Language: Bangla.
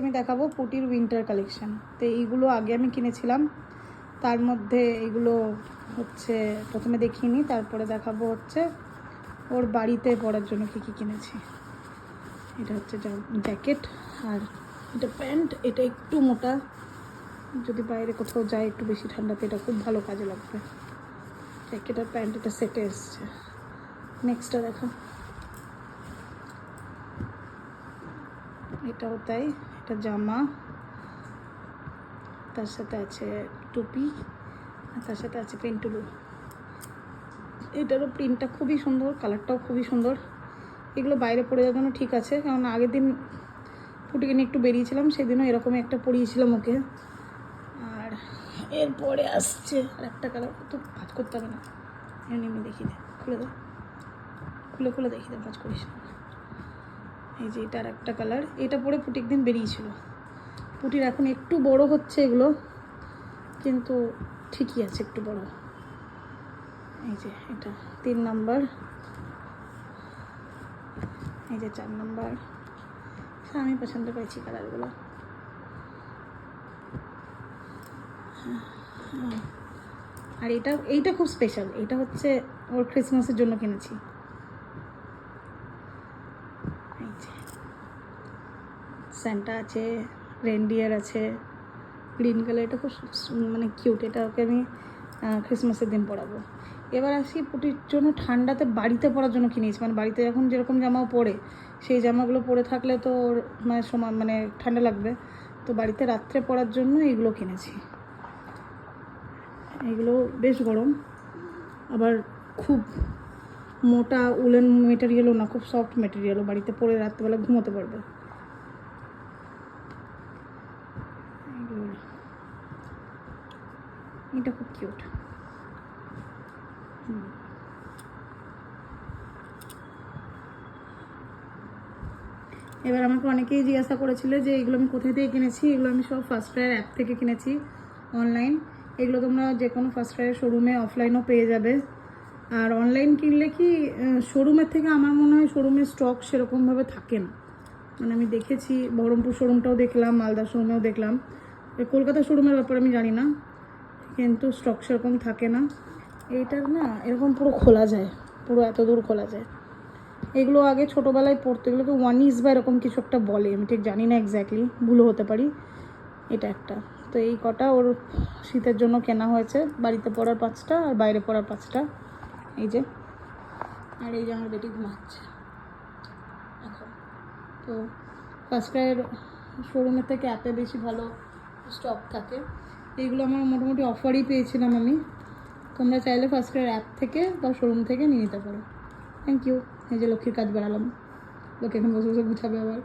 আমি দেখাবো পুটির উইন্টার কালেকশন। তো এইগুলো আগে আমি কিনেছিলাম, তার মধ্যে এইগুলো হচ্ছে প্রথমে দেখিনি, তারপরে দেখাবো হচ্ছে ওর বাড়িতে পরার জন্য কী কী কিনেছি। এটা হচ্ছে জ্যাকেট, আর এটা প্যান্ট। এটা একটু মোটা, যদি বাইরে কোথাও যায় একটু বেশি ঠান্ডাতে এটা খুব ভালো কাজে লাগবে। জ্যাকেট আর প্যান্ট এটা সেটে এসছে। নেক্সটটা দেখো, এটাও তাই। এটা জামা, তার সাথে আছে টুপি, আর তার সাথে আছে পেন্টুলু। এটারও প্রিন্টটা খুবই সুন্দর, কালারটাও খুবই সুন্দর। এগুলো বাইরে পরে যাওয়ার জন্য ঠিক আছে, কারণ আগের দিন ফুটিকে নিয়ে একটু বেরিয়েছিলাম, সেদিনও এরকমই একটা পরিয়েছিলাম ওকে। আর এরপরে আসছে আর একটা কালার, তো ভাজ করতে হবে না, এমনি দেখি দে, খুলে দে, খুলে খুলে দেখি দে, ভাজ করিস না। এই যে এটা আর একটা কালার, এটা পরে ফুটি একদিন বেরিয়েছিল। পুটির এখন একটু বড় হচ্ছে এগুলো, কিন্তু ঠিকই আছে একটু বড়। এই যে এটা 3 নাম্বার, এই যে 4 নাম্বার। আমি পছন্দ করেছি কালারগুলো। আর এইটা খুব স্পেশাল, এটা হচ্ছে ওর ক্রিসমাসের জন্য কিনেছি। এই যে স্যান্টা আছে, রেনডিয়ার আছে, গ্রিন কালার। এটা খুব মানে কিউট, এটা ওকে আমি ক্রিসমাসের দিন পরাবো। এবার আসি পুটির জন্য ঠান্ডাতে বাড়িতে পরার জন্য কিনেছি। মানে বাড়িতে এখন যেরকম জামাও পরে, সেই জামাগুলো পরে থাকলে তো ওর মানে ঠান্ডা লাগবে, তো বাড়িতে রাত্রে পরার জন্য এইগুলো কিনেছি। এগুলো বেশ গরম, আবার খুব মোটা উলেন মেটেরিয়ালও না, খুব সফট মেটেরিয়ালও। বাড়িতে পরে রাত্রেবেলা ঘুমোতে পারবে। এটা খুব কিউট। এবার আমাকে অনেকেই জিজ্ঞাসা করেছিল যে এগুলো আমি কোথায় থেকে কিনেছি। এগুলো আমি সব ফার্স্ট ক্রাইয়ের অ্যাপ থেকে কিনেছি, অনলাইন। এগুলো তোমরা যে কোনো ফার্স্ট ক্রাইয়ের শোরুমে অফলাইনও পেয়ে যাবে। আর অনলাইন কিনলে কি শোরুমের থেকে আমার মনে হয় শোরুমের স্টক সেরকমভাবে থাকে না। মানে আমি দেখেছি, বহরমপুর শোরুমটাও দেখলাম, মালদা শোরুমেও দেখলাম। কলকাতা শোরুমের ব্যাপারে আমি জানি না, কিন্তু স্টক সেরকম থাকে না। এইটার না এরকম পুরো খোলা যায়, পুরো এত দূর খোলা যায়। এগুলো আগে ছোটোবেলায় পড়তো, এগুলোকে ওয়ানিস বা এরকম কিছু একটা বলে, আমি ঠিক জানি না এক্স্যাক্টলি, ভুলও হতে পারি। এটা একটা, তো এই কটা ওর শীতের জন্য কেনা হয়েছে। বাড়িতে পরার 5টা আর বাইরে পরার 5টা। এই যে, আর এই যে আমার বেটি ঘুমাচ্ছে এখন। তো ফার্স্ট ক্রাইয়ের শোরুমের থেকে অ্যাপে বেশি ভালো স্টক থাকে। এইগুলো আমার মোটামুটি অফারই পেয়েছিলাম আমি। তোমরা চাইলে ফার্স্ট ক্রাইয়ের অ্যাপ থেকে বা শোরুম থেকে নিয়ে নিতে পারো। Thank you. এই যে লক্ষ্মীর কাজ বাড়ালাম, লোকে এখন বসে বসে গুছাবে আবার।